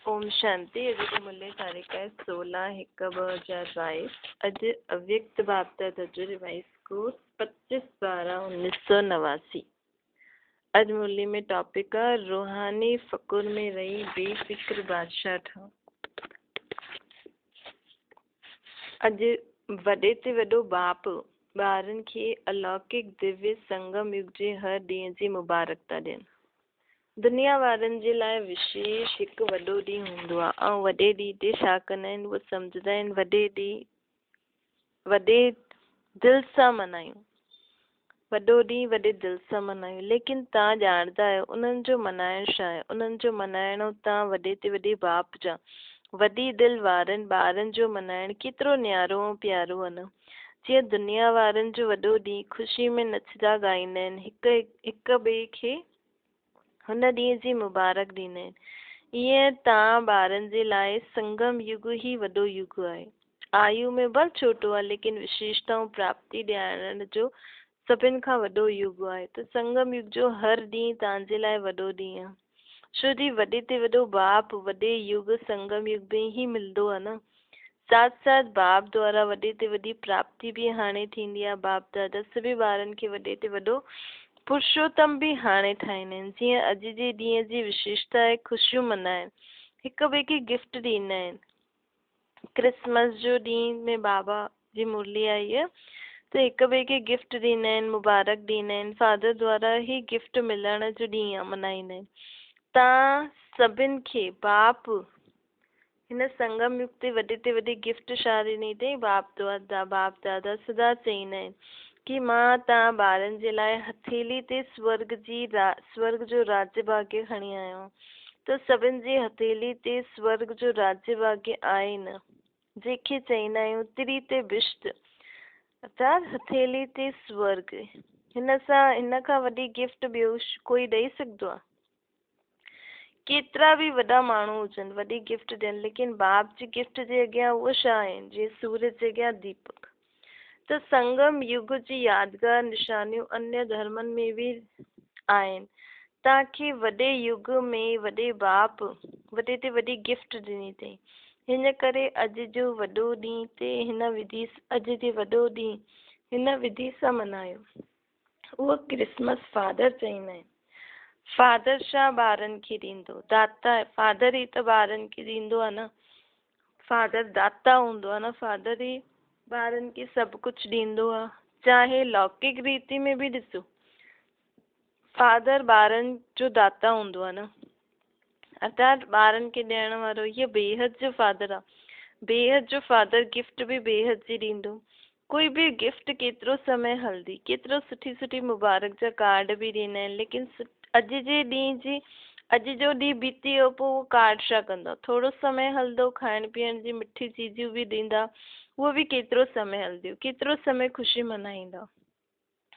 ओम शांति। अॼु जो मूल्य तारीख़ है 16/1/2022। अॼु अव्यक्त बाबता जो रिवाइज कोर्स 25/12/1989। अॼु मूल्य में टॉपिक है रूहानी फ़कुर में रही बेफिक्र बादशाह ठो। अॼु वॾे ते वॾो बाप ॿारनि खे अलौकिक दिव्य संगम युग जे हर ॾींहं जी मुबारकता ॾियनि। दुनिया वारनि जे लाइ विशेष हिकु वॾो ॾींहुं हूंदो आहे ऐं वॾे ॾींहं ते छा कंदा आहिनि, उहे सम्झंदा आहिनि वॾे दिलि सां मल्हायूं, वॾो ॾींहुं वॾे दिलि सां मल्हायूं। लेकिन तव्हां ॼाणंदा आहियो उन्हनि जो मल्हाइणु छा आहे? उन्हनि जो मल्हाइणो तव्हां वॾे ते वॾे बाप जा वॾी दिलि वारनि ॿारनि जो मल्हाइणु केतिरो न्यारो ऐं प्यारो आहे न। जीअं दुनिया वारनि जो वॾो ॾींहुं ख़ुशी में नचंदा ॻाईंदा आहिनि, हिक ॿिए खे हुन ॾींहं जी मुबारक ॾींदा आहिनि, ईअं तव्हां ॿारनि जे लाइ संगम युग ई वॾो युग आहे। आयु में भले छोटो आहे लेकिन विशेषताऊं प्राप्ति ॾियारण जो सभिनि खां वॾो युग आहे। त संगम युग जो हर ॾींहुं तव्हांजे लाइ वॾो ॾींहुं आहे, छो जी वॾे ते वॾो बाप वॾे युग संगम युग में ई मिलंदो आहे न। साथ साथ बाप द्वारा वॾे ते वॾी प्राप्ति बि हाणे थींदी आहे। बाप दादा सभी ॿारनि खे वॾे ते वॾो पुरुषोत्तम बि हाणे ठाहींदा आहिनि। जीअं अॼु जे ॾींहं जी विशेषता आहे ख़ुशियूं मल्हाइनि, हिक ॿिए खे गिफ्ट ॾींदा आहिनि। क्रिसमस जो ॾींहुं में बाबा जी मुरली आई आहे त हिक ॿिए खे गिफ्ट ॾींदा आहिनि, मुबारक ॾींदा आहिनि। फादर द्वारा ई गिफ्ट मिलण जो ॾींहुं आहे, मल्हाईंदा आहिनि। तव्हां सभिनि खे बाप हिन संगम युग ते वॾी गिफ्ट छा ॾिनी अथई? बाप दादा सदा चईंदा आहिनि कि मां तव्हां ॿारनि जे लाइ हथेली ते स्वर्ग जो राज्य भाग्य खणी आयो आहियां। त सभिनि जी हथेली ते स्वर्ग जो राज्य भाग्य आहे न, जंहिंखे चईंदा आहियूं तिरी ते बिश्त, अर्थात हथेली ते स्वर्ग। हिन खां वॾी गिफ्ट ॿियो कोई ॾेई सघंदो आहे? केतिरा बि वॾा माण्हू हुजनि वॾी गिफ्ट ॾियनि, लेकिन बाप जी गिफ्ट जे अॻियां उहे छा आहिनि? जीअं सूरज जे अॻियां दीपक। त संगम युग जी यादगार निशानियूं अन्य धर्मनि में बि आहिनि। तव्हांखे वॾे युग में वॾे बाप वॾे ते वॾी गिफ्ट ॾिनी अथई, हिन करे अॼु जो वॾो ॾींहुं ते हिन विधि सां मल्हायो। उहो क्रिसमस फादर चईंदा आहिनि। फादर छा ॿारनि खे ॾींदो? दाता आहे। फादर ई त ॿारनि खे ॾींदो आहे न। फादर दाता हूंदो आहे न। फादर ई ॿारनि खे सभु कुझु ॾींदो आहे। चाहे लौकिक रीति में बि ॾिसो, फादर ॿारनि जो दाता हूंदो आहे न, अर्थात ॿारनि खे ॾियण वारो। इहो बेहद जो फादर आहे। बेहद जो फादर गिफ्ट बि बेहद जी ॾींदो। कोई बि गिफ्ट केतिरो समय हलंदी, केतिरो सुठी मुबारक जा कार्ड बि ॾींदा आहिनि, लेकिन अॼु जो ॾींहुं बीती वियो, पोइ उहो कार्ड छा कंदा? थोरो समय हलंदो, खाइण पीअण जी मिठी चीजूं बि ॾींदा, उहो बि केतिरो समय हलंदियूं, केतिरो समय ख़ुशी मल्हाईंदा,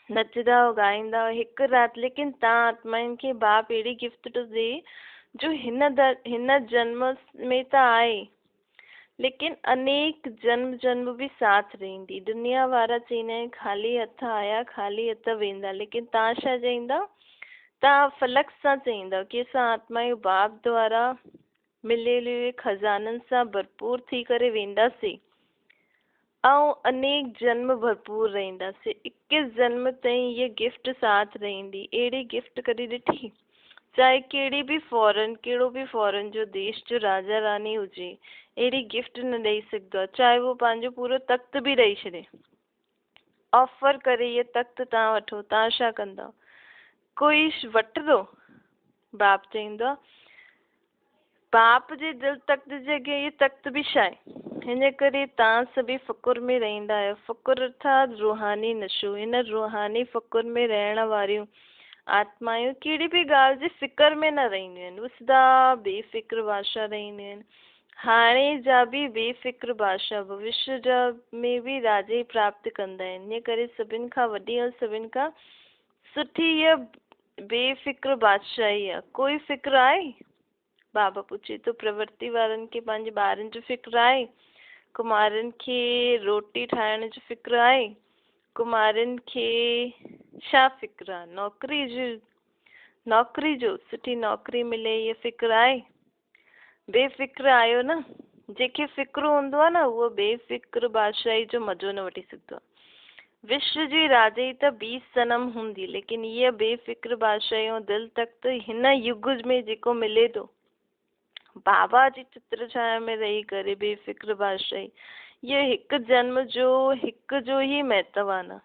नचंदा ॻाईंदा हिकु राति। लेकिन तव्हां आत्माउनि खे बाप अहिड़ी गिफ्ट थो ॾे जो हिन जन्म में त आहे, लेकिन अनेक जन्म बि साथ रहंदी। दुनिया वारा चईंदा आहिनि ख़ाली हथ आया ख़ाली हथ वेंदा, लेकिन तव्हां छा चईंदा? तव्हां फलक सां चईंदव कि असां आत्माऊं बाप द्वारा मिलियल खज़ाननि सां भरपूर थी करे वेंदासीं ऐं अनेक जन्म भरपूर रहंदासीं। 21 जन्म ताईं ये गिफ्ट साथ रहंदी। अहिड़ी गिफ्ट कॾहिं ॾिठी? चाहे कहिड़ो बि फॉरेन जो देश जो राजा रानी हुजे, अहिड़ी गिफ्ट न ॾेई सघंदो आहे। चाहे वो पंहिंजो पूरो तख़्त बि ॾेई छॾे, ऑफर करे इहे तख़्त तव्हां वठो, तव्हां छा कंदा? कोई वठंदो? बाप चईंदो आहे बाप जे दिलि तख़्त जे अॻियां इहे तख़्त बि छा आहे? हिन करे तव्हां सभई फ़कुर में रहंदा आहियो। फ़कुर अर्थात रूहानी नशो। हिन रूहानी फ़कुर में रहण वारियूं आत्मायूं कहिड़ी बि ॻाल्हि जी फ़िक्र में न रहंदियूं आहिनि, उहे सदा बेफ़िक्र बादशाह रहंदियूं आहिनि। हाणे जा बि बेफ़िक्र बादशाह भविष्य जा में बि राजे प्राप्त कंदा आहिनि। इन करे सभिनि खां वॾी ऐं सभिनि खां सुठी इहा बेफ़िक्र बादशाही आहे। कोई फ़िक्र आहे? बाबा पुछे तो प्रवृत्ति वारनि खे पंहिंजे ॿारनि जो फ़िक्र आहे? कुमारनि खे रोटी ठाहिण जो फ़िक्र आहे? कुमारनि खे छा फ़िक्र आहे? नौकरी जो सुठी नौकरी मिले, इहा फ़िक्र आहे? बेफ़िक्र आहियो न, जंहिंखे फ़िक्रु हूंदो आहे न उहो बेफ़िक्र बादशाही जो मज़ो न वठी सघंदो आहे। विश्व जी राजाई त 20 जन्म हूंदी, लेकिन हीअ बेफ़िक्र बादशाही ऐं दिलि तख़्त हिन युग में जेको मिले थो, बाबा जी चित्र छाया में रही करे बेफ़िक्र बादशाही, ये हिकु जन्म जो हिकु जो ही महत्व आहे न,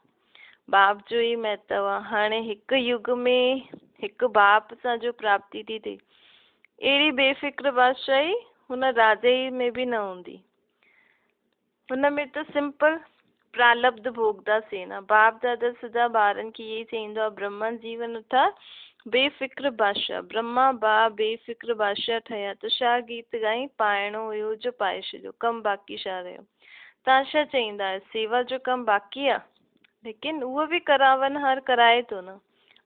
बाप जो ही महत्व आहे। हाणे हिकु युग में हिकु बाप सां जो प्राप्ति थी थिए, अहिड़ी बेफ़िक्र बादशाही हुन राजाई में बि न हूंदी। हुन में त सिंपल प्रालब्ध भोगदासीं न। बाप दादा सदा ॿारनि खे इहे चईंदो आहे, ब्रह्मा जीवन उथा बेफ़िक्र बादशाह, ब्रह्मा बाप बेफ़िक्र बादशाह ठहिया त छा गीत ॻाई, पाइणो हुयो जो पाए छॾियो, कमु बाक़ी छा रहियो। तव्हां छा चईंदा आहियो, सेवा जो कमु बाक़ी आहे, लेकिन उहो बि करावन हर कराए थो न,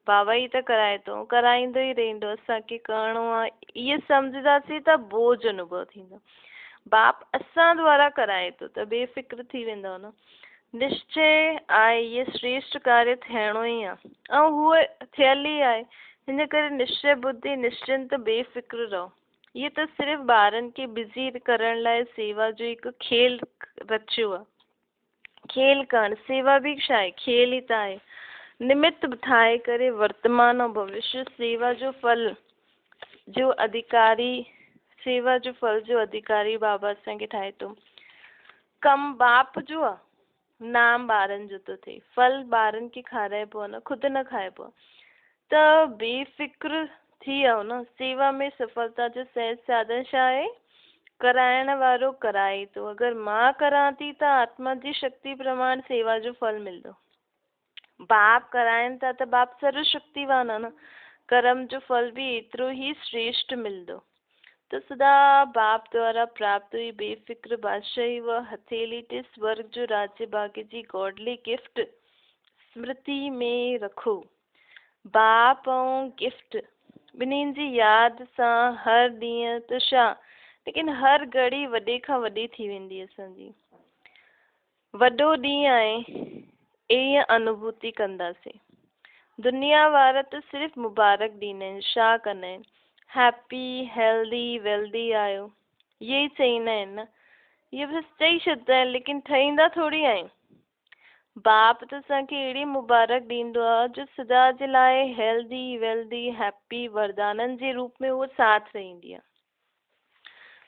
बाबा ई त कराए थो, कराईंदो ई रहंदो, असांखे करिणो आहे। इहे सम्झंदासीं त बोझ अनुभव थींदो। बाप असां द्वारा कराए थो त बेफ़िक्र थी वेंदव न। निश्चय आहे ये श्रेष्ठ कार्य थियणो ई आहे ऐं उहो थियल ई आहे। हिन करे निश्चय बुद्धि निश्चिंत बेफ़िक्र रहो। इहे त सिर्फ़ु ॿारनि खे बिज़ी करण लाइ सेवा जो हिकु खेल रचियो आहे। खेल करणु, सेवा बि छा आहे, खेल ई त आहे। निमित्त ठाहे करे वर्तमान ऐं भविष्य सेवा जो फल जो अधिकारी, सेवा जो फल जो अधिकारी बाबा असांखे ठाहे थो। कमु बाप जो आहे, नाम ॿारनि जो थो थिए, फल ॿारनि खे खाराइबो आहे न, ख़ुदि न खाइबो आहे। त बेफ़िक्र थी वियो न। सेवा में सफलता जो सहज साधन छा आहे, कराइण वारो कराए थो। अगरि मां करां थी त आत्मा जी शक्ति प्रमाण सेवा जो फल मिलंदो। बाप कराइनि था त बाप सर्वशक्तिवान आहे न, कर्म जो फल भी एतिरो ई श्रेष्ठ मिलंदो। तो सदा बाप द्वारा प्राप्त हुई बेफ़िक्र बादशाही व हथेली ते स्वर्ग जो राज्य भाग्य जी गॉडली गिफ्ट स्मृति में रखो। बाप ऐं गिफ्ट ॿिन्हिनि जी यादि सां हर ॾींहुं त छा, लेकिन हर घड़ी वॾे खां वॾी थी वेंदी असांजी। वॾो ॾींहुं आहे ईअं अनुभूति कंदासीं। दुनिया वारा त सिर्फ़ु मुबारक ॾींदा आहिनि, छा कंदा आहिनि, हैप्पी हेल्दी वेल्दी आहियो, इहे ई चईंदा आहिनि न। इहे बसि चई छॾंदा आहिनि, लेकिन ठहींदा थोरी आहियूं। बाप त असांखे अहिड़ी मुबारक ॾींदो आहे जो सदा जे लाइ हेल्दी वेल्दी हैप्पी वरदाननि जे रूप में उहो साथ रहंदी आहे।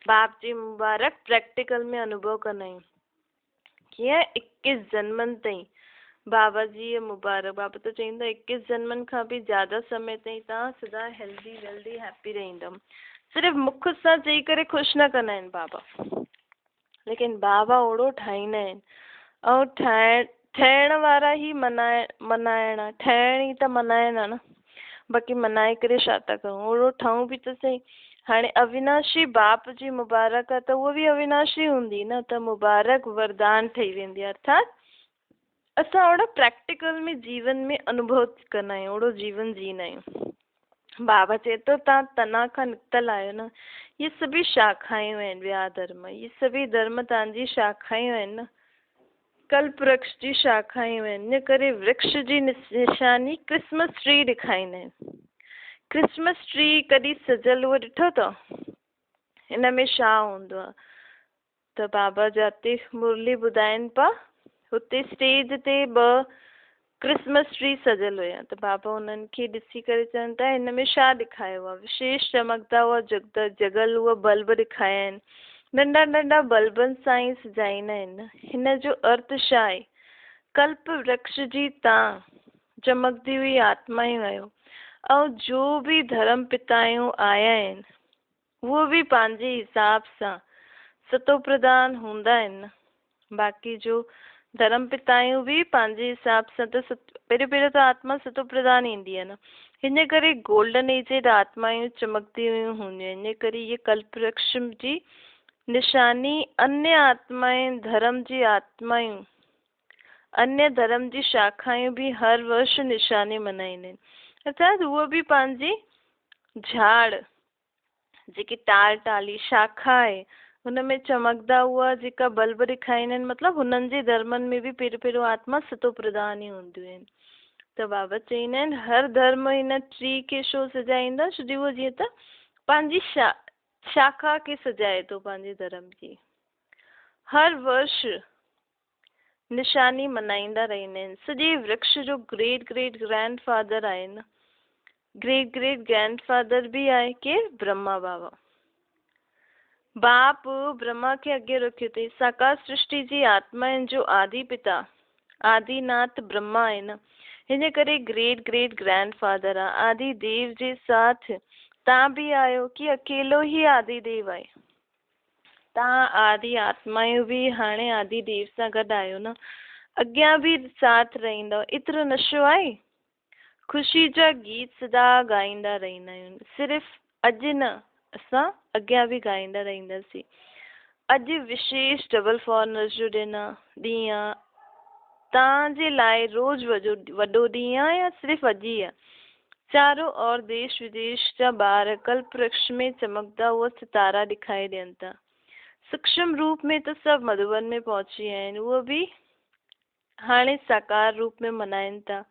बाप जी मुबारक प्रैक्टिकल में अनुभव कंदा आहियूं। कीअं 21 जन्मनि ताईं बाबा जी ये मुबारक। बाबा तो चईंदा 21 जन्मनि खां बि ज़्यादा समय ताईं तव्हां सदा हेल्दी वेल्दी हैप्पी रहंदमि। सिर्फ़ु मुख सां चई करे ख़ुशि न कंदा आहिनि बाबा, लेकिन बाबा ओड़ो ठाहींदा आहिनि। ऐं ठहिण वारा ई मनाइणा, ठहिण ई त मनाइणा न, बाक़ी मनाए करे छा था करूं, ओड़ो ठहूं बि त सही। हाणे अविनाशी बाप जी मुबारक आहे त उहा बि अविनाशी हूंदी न, त मुबारक वरदान ठही वेंदी आहे। अर्थात असां ओड़ा प्रैक्टिकल में जीवन में अनुभव कंदा आहियूं, ओड़ो जीवन जींदा आहियूं। बाबा चए थो तव्हां तना खां निकितल आहियो न, ये सभी शाखायूं आहिनि, ॿिया धर्म, ये सभी धर्म तव्हांजी शाखायूं आहिनि न, कल्प वृक्ष जी शाखायूं आहिनि। इन करे वृक्ष जी निशानी क्रिसमस ट्री ॾेखारींदा आहिनि। क्रिसमस ट्री कॾहिं सजल उहो ॾिठो अथव, हिन में छा हूंदो आहे, त बाबा जाते मुरली ॿुधाइनि पिया, हुते स्टेज ते 2 क्रिसमस ट्री सजल हुया। त बाबा उन्हनि खे ॾिसी करे चवनि था हिन में छा ॾेखारियो आहे, विशेष चमकदा हुआ जगल उहा बल्ब ॾेखारिया आहिनि, नंढा नंढा बल्बनि सां ई सजाईंदा आहिनि। हिन जो अर्थ छा आहे, कल्प वृक्ष जी तव्हां चमकदी हुई आत्मायूं आहियो, ऐं जो बि धर्म पितायूं आया आहिनि उहो बि पंहिंजे हिसाब सां सतो प्रधान हूंदा आहिनि न। बाक़ी जो धर्म पितायूं बि पंहिंजे हिसाब सां त पहिरियों त आत्मा सतो प्रधान ईंदी आहे न। हिन करे गोल्डन एज आत्मायूं चमकदी हुयूं हूंदियूं। इन करे इहे कल्प वृक्ष जी निशानी अन्य आत्माएं धर्म जी आत्मायूं, अन्य धर्म जी शाखायूं भी हर वर्ष निशानी मनाईंदा आहिनि। अर्थात उहो बि पंहिंजी झाड़ जेकी टाल टाली शाखा आहे हुनमें चमकदा हुआ जेका बल्ब ॾेखारींदा आहिनि, मतिलबु हुननि जे धर्मनि में बि पहिरियों आत्मा सतो प्रधान ई हूंदियूं आहिनि। त बाबा चईंदा आहिनि हर धर्म हिन ट्री खे छो सजाईंदा, छोजो उहो जीअं त पंहिंजी शाखा खे सजाए थो पंहिंजे धर्म जी। हर वर्ष निशानी मनाईंदा रहंदा आहिनि। सॼे वृक्ष जो ग्रेट ग्रेट ग्रैंड फादर आहे न, ग्रेट ग्रेट ग्रैंड फादर भी आहे केरु? ब्रह्मा बाबा। बाप ब्रह्मा खे अॻे रखियो अथई। साकार सृष्टि जी आत्माउनि जो आदि पिता आदिनाथ ब्रह्मा आहे न, हिन करे ग्रेट ग्रेट ग्रैंड फादर आहे। आदि देव जे साथ तव्हां भी आहियो कि अकेलो ही आदि देव आहे? तव्हां आदि आत्माऊं भी हाणे आदि देव सां गॾु आहियो न, अॻियां भी साथ रहंदव। एतिरो नशो आहे। ख़ुशी जा गीत सदा ॻाईंदा रहंदा आहियूं। सिर्फ़ अॼु न, असां अॻियां भी ॻाईंदा रहंदासीं। अॼु विशेष डबल फॉरनर्स जो ॾींहुं आहे। तव्हांजे लाइ रोज़ वॾो ॾींहुं आहे या सिर्फ़ अॼु ई आहे? चारों ओर देश विदेश जा ॿार कल्प वृक्ष में चमकदा हुआ सितारा ॾेखारे ॾियनि था। सूक्ष्म रूप में तो सभु मधुबन में पहुची विया आहिनि। उहो भी हाणे साकार रूप में मनाइनि था।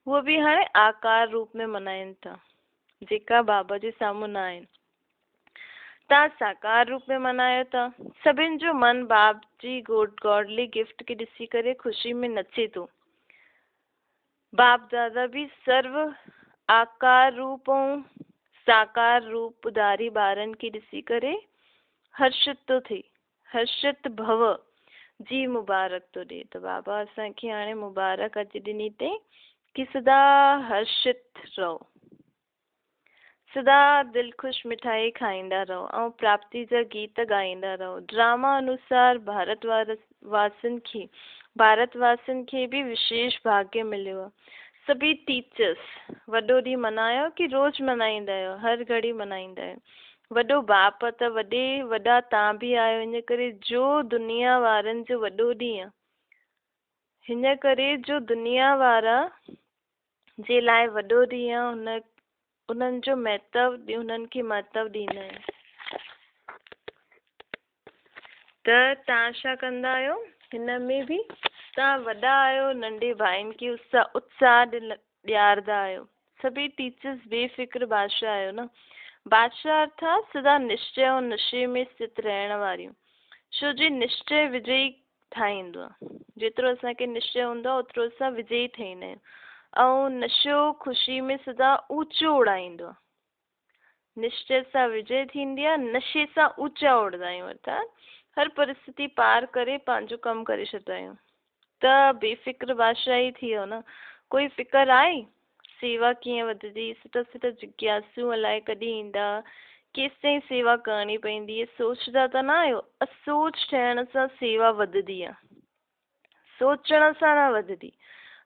उहो भी हाणे आकार रूप में मनाइनि था, जेका बाबा जे साम्हूं न आहिनि। तव्हां साकार रूप में मनायो था। सभिनि जो मन बाप जी गॉडली गिफ्ट खे ॾिसी करे ख़ुशी में नचे थो। बाप दादा भी सर्व आकार रूप ऐं साकार रूप धारी ॿारनि खे ॾिसी करे हर्षित थो थिए। हर्षित भव जी मुबारक थो ॾिए। त बाबा असांखे हाणे मुबारक अॼु ॾिनी अथई कि सदा हर्षित रहो, सदा दिल ख़ुशि मिठाई खाईंदा रहो ऐं प्राप्ति जा गीत ॻाईंदा रहो। ड्रामा अनुसार भारतवासियुनि खे भी विशेष भाग्य मिलियो आहे। सभी टीचर्स वॾो ॾींहुं मनायो कि रोज़ मनाईंदा आहियो? हर घड़ी मनाईंदा आहियो। वॾो बाप त वॾा तव्हां भी आहियो। हिन करे जो दुनिया वारनि जो वॾो ॾींहुं आहे, हिन करे जो दुनिया वारा जे लाइ वॾो ॾींहुं आहे, उन्हनि जो उन्हनि खे महत्व ॾींदा आहिनि। त तव्हां छा कंदा आहियो? हिन में भी तव्हां वॾा आहियो, नंढे भाइनि खे उत्साह ॾियारदा आहियो। सभी टीचर्स बेफ़िक्र बादशाह आहियो न। बादशाह अर्थात सदा निश्चय ऐं नशे में स्थित रहण वारियूं। छो जे निश्चय विजयी ठाहींदो आहे। जेतिरो असांखे निश्चय हूंदो आहे ओतिरो असां विजयी ठहींदा आहियूं। ऐं नशो ख़ुशी में सदा ऊंचो उड़ाईंदो आहे। निश्चय सां विजय थींदी आहे, नशे सां ऊंचा उड़ंदा आहियूं। अर्थात हर परिस्थिति पार करे पंहिंजो कमु करे छॾंदा आहियूं। त बेफ़िक्र बादशाही थी वियो न। कोई फ़िक्र आहे? सेवा कीअं वधंदी? सुठा जिज्ञासू अलाए कॾहिं ईंदा, केसि ताईं सेवा करणी पवंदी, इहे सोचदा त न आहियो? असोच ठहिण सां सेवा वधंदी आहे, सोचण सां न वधंदी।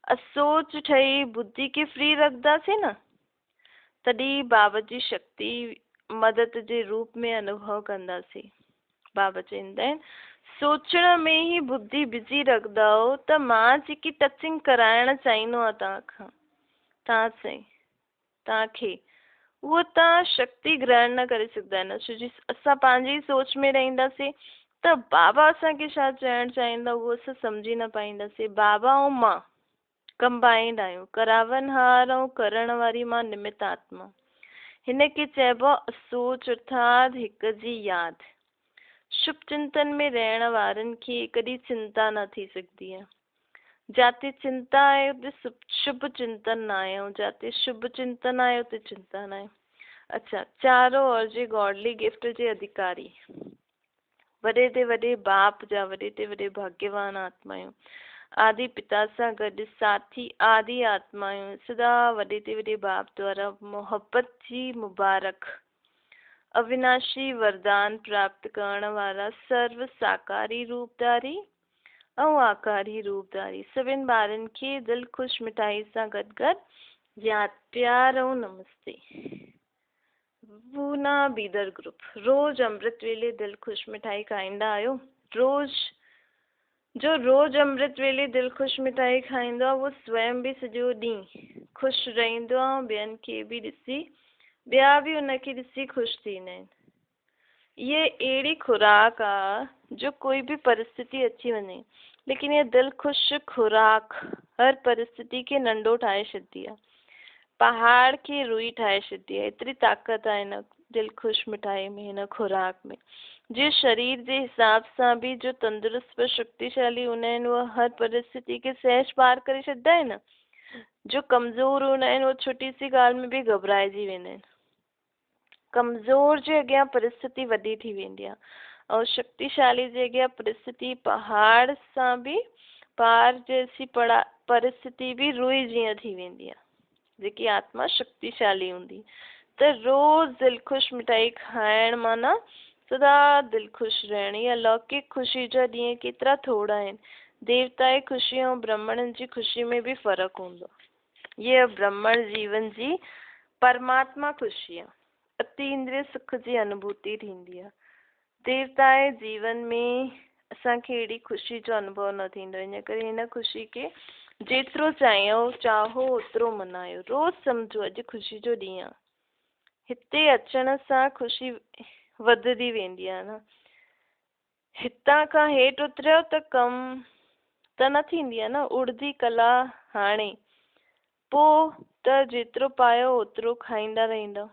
असोच ठही बुद्धि खे फ्री रखंदासीं न, तॾहिं बाबा जी शक्ति मदद जे रूप में अनुभव कंदासीं। बाबा चवंदा आहिनि सोचण में ही बुद्धि बिज़ी रखंदव त मां जेकी टचिंग कराइण चाहींदो आहियां तव्हांखे उहो तव्हां शक्ति ग्रहण न करे सघंदा आहिनि। छो जी असां पंहिंजी सोच में रहंदासीं त बाबा असांखे छा चवणु चाहींदा उहो असां सम्झी न पाईंदासीं। बाबा ऐं मां कंबाइंड आहियूं। करावनहार ऐं करण वारी मां निमित आत्मा। हिन खे चइबो आहे असोच अर्थात हिक जी यादि। शुभ चिंतन में रहण वारनि खे कॾहिं चिंता न थी सघंदी आहे। जाते चिंता आहे उते शुभ चिंतन न आहे, ऐं जाते शुभ चिंतन आहे उते चिंता न आहे। अच्छा, चारों ओर जे गॉडली गिफ्ट जे अधिकारी, वॾे ते वॾे बाप जा वॾे ते वॾे भाग्यवान आत्मायूं, आदि पिता सां गॾु साथी आदि आत्मायूं, सदा वॾे ते वॾे बाप द्वारा मोहब्बत जी मुबारक अविनाशी वरदान प्राप्त करण वारा सर्व साकारी रूपधारी ऐं आकारी रूपधारी सभिनि ॿारनि खे दिलि ख़ुशि मिठाई सां गॾु गॾु यादि प्यार ऐं नमस्ते। पूना बीदर ग्रुप, रोज़ अमृत वेले दिलि ख़ुशि मिठाई खाईंदा आहियो? रोज़ अमृत वेले दिलि ख़ुशि मिठाई खाईंदो आहे उहो स्वयं बि सॼो ॾींहुं ख़ुशि रहंदो आहे, ॿियनि खे बि ॾिसी ॿिया बि उनखे ॾिसी ख़ुशि थींदा आहिनि। ये अहिड़ी खुराक आहे जो कोई भी परिस्थिति अची वञे, लेकिन ये दिलि ख़ुशि खुराक हर परिस्थिति खे नंढो ठाहे छॾंदी आहे, पहाड़ खे रुई ठाहे छॾंदी आहे। एतिरी ताक़त आहे दिलखुश मिठाई में, हिन खुराक में। जे शरीर जे हिसाब सां भी जो तंदुरुस्त पर शक्तिशाली हूंदा आहिनि उहे हर परिस्थिति खे सहज पार करे छॾींदा आहिनि। जो कमज़ोर हूंदा आहिनि उहे छोटी सी ॻाल्हि में भी घबराइजी वेंदा आहिनि। कमज़ोर जे अॻियां परिस्थिति वॾी थी वेंदी आहे और शक्तिशाली जे अॻियां परिस्थिति पहाड़ सां भी पार जैसी परिस्थिति भी रुई जीअं थी वेंदी आहे। जेकी आत्मा शक्तिशाली हूंदी त रोज़ दिलखुश मिठाई खाइण माना सदा दिलखुश रहणी। अलौकिक ख़ुशी जा ॾींहं केतिरा थोड़ा आहिनि। देवता जी ख़ुशी ऐं ब्राह्मणनि जी ख़ुशी में भी फ़र्क़ु हूंदो आहे। ये ब्राह्मण जीवन जी परमात्मा ख़ुशी आहे। अति इंद्रिय सुख जी अनुभूति थींदी आहे। देवता जे जीवन में असांखे अहिड़ी ख़ुशी जो अनुभव न थींदो। इन करे हिन ख़ुशी खे जेतिरो चाहो ओतिरो मनायो। रोज़ सम्झो अॼु ख़ुशी जो ॾींहुं आहे। हिते अचण सां ख़ुशी वधदी वेंदी आहे न। हितां खां हेठि उतरियो त कम त न थींदी आहे न। उड़दी कला हाणे पोइ त जेतिरो पायो ओतिरो खाईंदा रहंदा।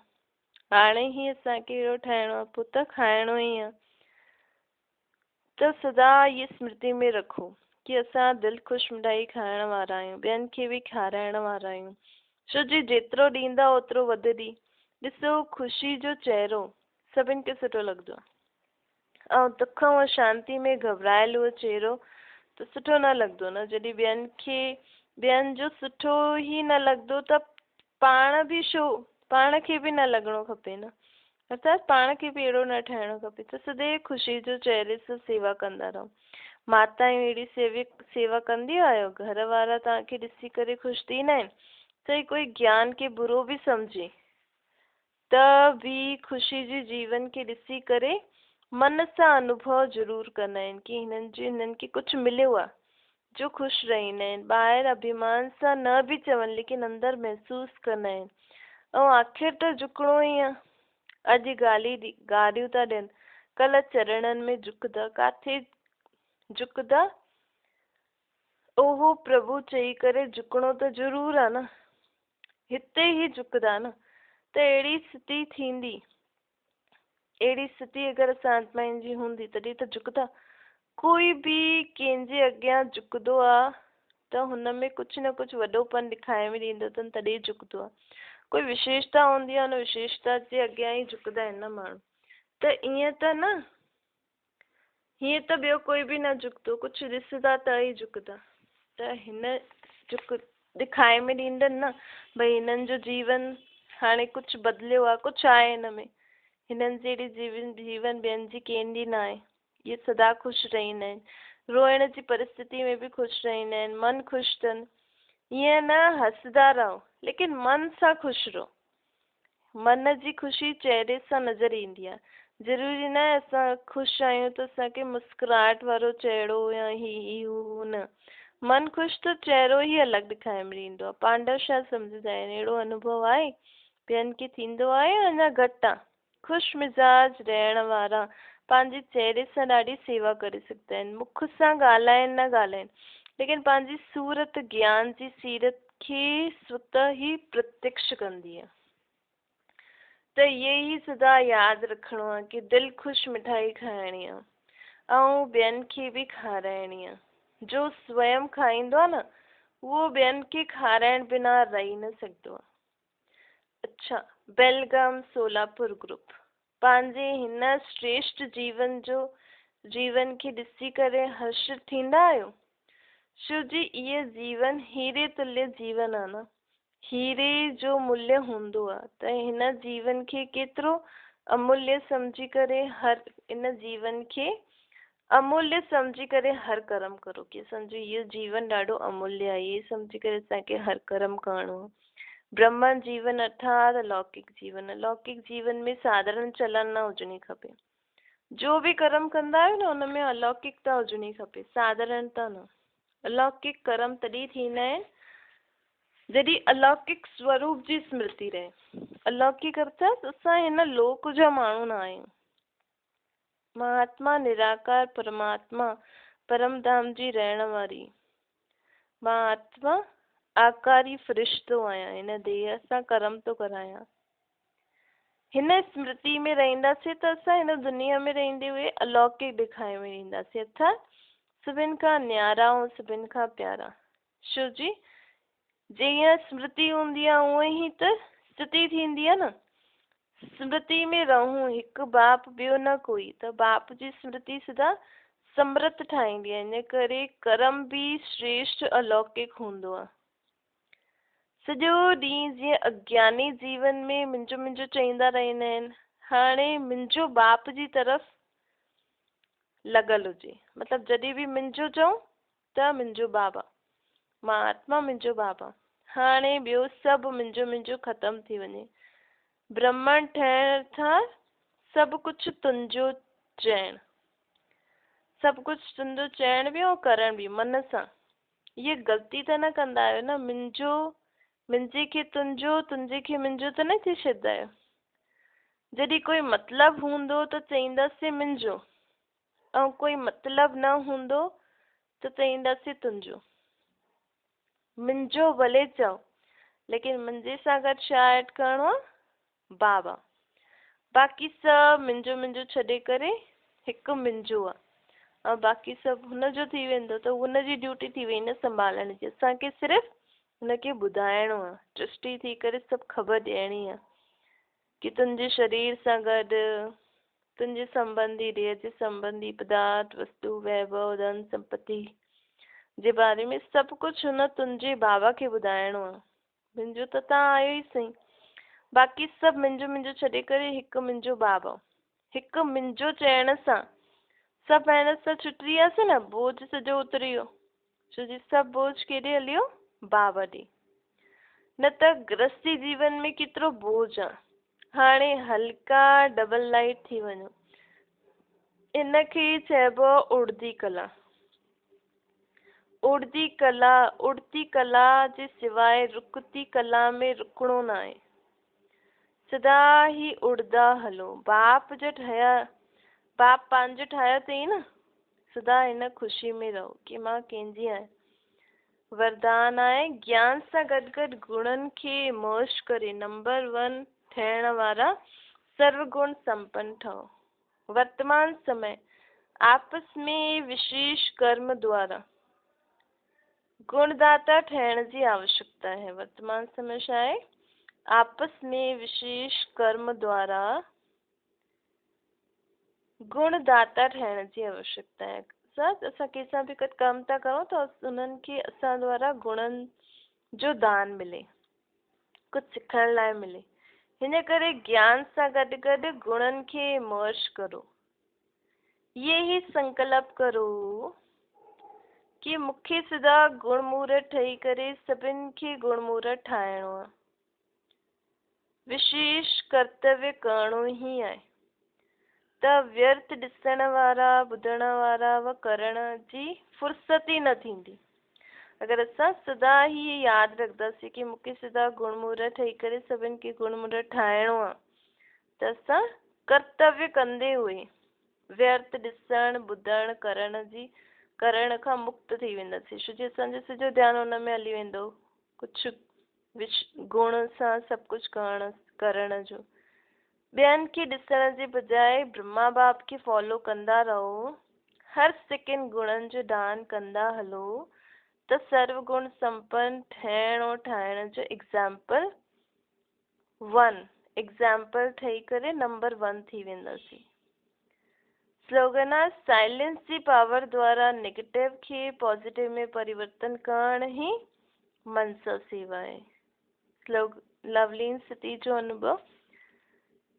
हाणे ही असांखे अहिड़ो ठाहिणो आहे, पोइ त खाइणो ई आहे। त सदा ये स्मृति में रखो कि असां दिलखुश मिठाई खाइण वारा आहियूं, ॿियनि खे भी खाराइण वारा आहियूं। छो जी जेतिरो ॾींदा ओतिरो वधंदी। ॾिसो ख़ुशी जो चहिरो सभिनि खे सुठो लॻंदो आहे ऐं दुख ऐं शांति में घबरायल हुओ चहिरो त सुठो न लॻंदो न। जॾहिं ॿियनि जो सुठो ई न लॻंदो त पाण खे भी न लॻणो खपे न। अर्थात पाण खे भी अहिड़ो न ठाहिणो खपे। त सदैव ख़ुशी जो चहिरे सां सेवा कंदा रहो। माताऊं अहिड़ी सेवा कंदी आहियो। घर वारा तव्हांखे ॾिसी करे ख़ुशि थींदा आहिनि। त कोई ज्ञान खे बुरो भी समझे त भी ख़ुशी जी जीवन खे ॾिसी करे मन सां अनुभव ज़रूर कंदा आहिनि कि हिननि खे कुझु मिलियो आहे, जो ख़ुशि रहंदा आहिनि। ॿाहिरि अभिमान सां न भी चवनि लेकिन अंदर महसूस कंदा आहिनि। ऐं आख़िर त झुकणो ई आहे। अॼु गालियूं था ॾियनि, कल्ह चरणनि में झुकदा। काथे झुकदा? ओहो प्रभु चई करे झुकणो त ज़रूर आहे न। हिते ही झुकदा न। त अहिड़ी स्थिति थींदी। अहिड़ी स्थिति अगरि असां आत्माउनि जी हूंदी तॾहिं त झुकदा। कोई भी कंहिंजे अॻियां झुकंदो आहे त हुन में कुझु न कुझु वॾोपन ॾेखारे में ॾींदो अथनि तॾहिं झुकंदो आहे। कोई विशेषता हूंदी आहे, उन विशेषता जे अॻियां ई झुकंदा आहिनि न माण्हू। त ईअं त न, हीअं त ॿियो कोई भी न झुकंदो। कुझु ॾिसंदा त ई झुकंदा। त हिन ॾेखारे में ॾींदनि न भई हिननि जो जीवन हाणे कुझु बदिलियो आहे, कुझु आहे हिन में। हिननि जहिड़ी जीवन ॿियनि जी कंहिंजी न आहे। ये सदा ख़ुशि रहंदा आहिनि। रोइण जी परिस्थिति में भी ख़ुशि रहंदा आहिनि। मन ख़ुशि अथनि। ईअं न हंसदा रहो लेकिन मन सां ख़ुशि रहो। मन जी ख़ुशी चहिरे सां नज़र ईंदी आहे। ज़रूरी न असां ख़ुशि आहियूं त असांखे मुस्कुराहट वारो चहिरो या हू न। मन ख़ुशि त चहिरो ई अलॻि ॾेखारे में ईंदो आहे। पांडव छा सम्झंदा आहिनि? अहिड़ो अनुभव आहे ॿियनि खे थींदो आहे अञा घटि आहे। ख़ुशि मिज़ाज रहण वारा पंहिंजे चहिरे सां ॾाढी सेवा करे सघंदा आहिनि। मुख सां ॻाल्हाइनि न ॻाल्हाइनि लेकिन पंहिंजी सूरत ज्ञान जी सीरत खे स्वतः ही प्रत्यक्ष कंदी आहे। त ये ही सदा यादि रखिणो आहे कि दिलि ख़ुशि मिठाई खाइणी आहे ऐं ॿियनि खे भी खाराइणी आहे। जो स्वयं खाईंदो आहे न उहो ॿियनि खे खाराइण बिना रही न सघंदो आहे। अच्छा, बेलगाम सोलापुर ग्रुप पंहिंजे हिन श्रेष्ठ जीवन खे ॾिसी करे हर्षित थींदा आहियो? छो जी इहे जीवन हीरे तुल्य जीवन आहे न। हीरे जो मूल्य हूंदो आहे त हिन जीवन खे केतिरो अमूल्य समझी करे इन जीवन खे अमूल्य समझी करे हर कर्म करो। कि समझो इहो जीवन ॾाढो अमूल्य आहे, ये समझी करे असांखे हर कर्म करणो आहे। ब्रह्मन जीवन अर्थात अलौकिक जीवन। अलौकिक जीवन में साधारण चलन न हुजणी खपे। जो भी कर्म कंदा आहियो न हुन में अलौकिकता हुजणी खपे, साधारणता न। अलौकिक कर्म तॾहिं थींदा आहिनि जॾहिं अलौकिक स्वरूप जी स्मृति रहे। अलौकिक अर्थात असां हिन लोक जा माण्हू न आहियूं। महात्मा निराकार परमात्मा परम धाम जी रहण वारी मां आत्मा आकारी फ़रिश्तो आहियां। हिन देह सां कर्म थो करायां। हिन स्मृति में रहंदासीं त असां हिन दुनिया में रहंदे हुए अलौकिक ॾेखारे में रहंदासीं। अर्थात सभिनि खां न्यारा ऐं सभिनि खां प्यारा। छो जी जीअं स्मृति हूंदी आहे उअं ई त स्थिति थींदी आहे न। स्मृति में रहूं हिकु बाप ॿियो न कोई, त बाप जी स्मृति सदा समृत ठाहींदी आहे। इन करे कर्म भी श्रेष्ठ अलौकिक हूंदो आहे। सॼो ॾींहुं जीअं अज्ञानी जीवन में मुंहिंजो मुंहिंजो चईंदा रहंदा आहिनि, हाणे मुंहिंजो बाप जी तरफ़ लॻल हुजे। मतिलबु जॾहिं बि मुंहिंजो चऊं त मुंहिंजो बाबा, मां आत्मा मुंहिंजो बाबा। हाणे ॿियो सभु मुंहिंजो मुंहिंजो ख़तमु थी वञे। ब्रह्मण ठहिण था सभु कुझु तुंहिंजो चइण, सभु कुझु तुंहिंजो चइण बि ऐं करण बि मन सां। ये ग़लती त न कंदा आहियो न, मुंहिंजो मुंहिंजे खे तुंहिंजो, तुंहिंजे खे मुंहिंजो त न थी छॾंदा आहियो। जॾहिं कोई मतिलबु हूंदो त चईंदासीं मुंहिंजो, ऐं कोई मतिलबु न हूंदो त चईंदासीं तुंहिंजो। मुंहिंजो भले चओ, लेकिन मुंहिंजे सां गॾु छा ऐड करिणो आहे? बाबा। बाक़ी सभु मुंहिंजो मुंहिंजो छॾे करे हिकु मुंहिंजो आहे, ऐं बाक़ी सभु हुनजो थी वेंदो। त हुनजी ड्यूटी थी वई न संभालण जी। असांखे सिर्फ़ु हुनखे ॿुधाइणो आहे, ट्रस्टी थी करे सभु ख़बर ॾियणी आहे कि तुंहिंजे शरीर सां गॾु तुंहिंजे संबंधी, देह जे संबंधी पदार्थ, वस्तु, वैभव, धन संपत्ति जे बारे में सभु कुझु हुन तुंहिंजे बाबा खे ॿुधाइणो आहे। मुंहिंजो त तव्हां आयो ई सही। बाक़ी सभु मुंहिंजो मुंहिंजो छॾे करे हिकु मुंहिंजो बाबा। हिकु मुंहिंजो चइण सां सभु महिनत सां छुटी वियासीं न, बोझ सॼो उतरी वियो। छो जी सभु बोझ केॾे हलियो? बाबा ॾे। न त गृहस्थी जीवन में केतिरो बोझ आहे। हाणे हल्का डबल लाइट थी वञो, इनखे चइबो आहे उड़दी कला। उड़दी कला, उड़ती कला जे सिवाइ रुकती कला में रुकणो न आहे। सदा ही उड़दा हलो। बाप जो ठाहिया, बाप पंहिंजो ठाहियो अथई न, सदा हिन ख़ुशी में रहो कि मां कंहिंजी आहियां। वरदान आहे ज्ञान सां गॾु गॾु गुणनि खे मर्ज करे नंबर 1 ठहिण वारा सर्वगुण संपन्न ठहो। वर्तमान समय आपस में विशेष कर्म द्वारा गुणदाता ठहण जी आवश्यकता है। वर्तमान समय छा आहे? आपस में विशेष कर्म द्वारा गुणदाता ठहण जी आवश्यकता है। असां कंहिंसां बि गॾु कमु था कयूं त उन्हनि खे असां द्वारा गुणनि जो दान मिले, कुझु सिखण लाइ मिले। हिन करे ज्ञान सां गॾु गॾु गुणनि खे मर्ज करो। ये ही संकल्प करो कि मूंखे सदा गुणमूर्त ठही करे सभिनि खे गुणमूर्त ठाहिणो आहे। विशेष कर्तव्य करणो ई आहे। त व्यर्थ ॾिसण वारा, ॿुधण वारा व करण जी फुर्सत ई न थींदी। अगरि असां सदा ही यादि रखंदासीं कि मूंखे सदा गुणमूर्त ठही करे सभिनि खे गुणमूर्त ठाहिणो आहे, त असां कर्तव्य कंदे हुए व्यर्थ ॾिसण, ॿुधण, करण खां मुक्त थी वेंदासीं। छो जो असांजो सॼो ध्यानु हुन में हली वेंदो, कुझु गुण सां सभु कुझु करण जो। ॿियनि खे ॾिसण जे बजाय ब्रह्मा बाप खे फॉलो कंदा रहो। हर सेकेंड गुणनि जो दान कंदा हलो त सर्वगुण संपन्न ठहिण और ठाहिण जो एग्जाम्पल ठही करे नंबर 1 थी वेंदासीं। स्लोगन आहे साइलेंस जी पावर द्वारा नेगेटिव खे पॉजिटिव में परिवर्तन करण ही मनसा सेवा आहे। लवलीन स्थिति जो अनुभव।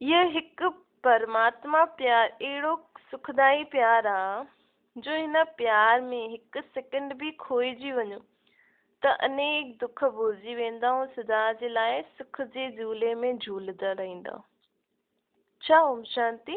यह हिकु परमात्मा प्यार अहिड़ो सुखदाई प्यार आहे जो हिन प्यार में हिकु सेकेंड बि खोइजी वञो त अनेक दुख भुलिजी वेंदा ऐं सदा जे लाइ सुख जे झूले में झूलंदा रहंदा। ओम शांति।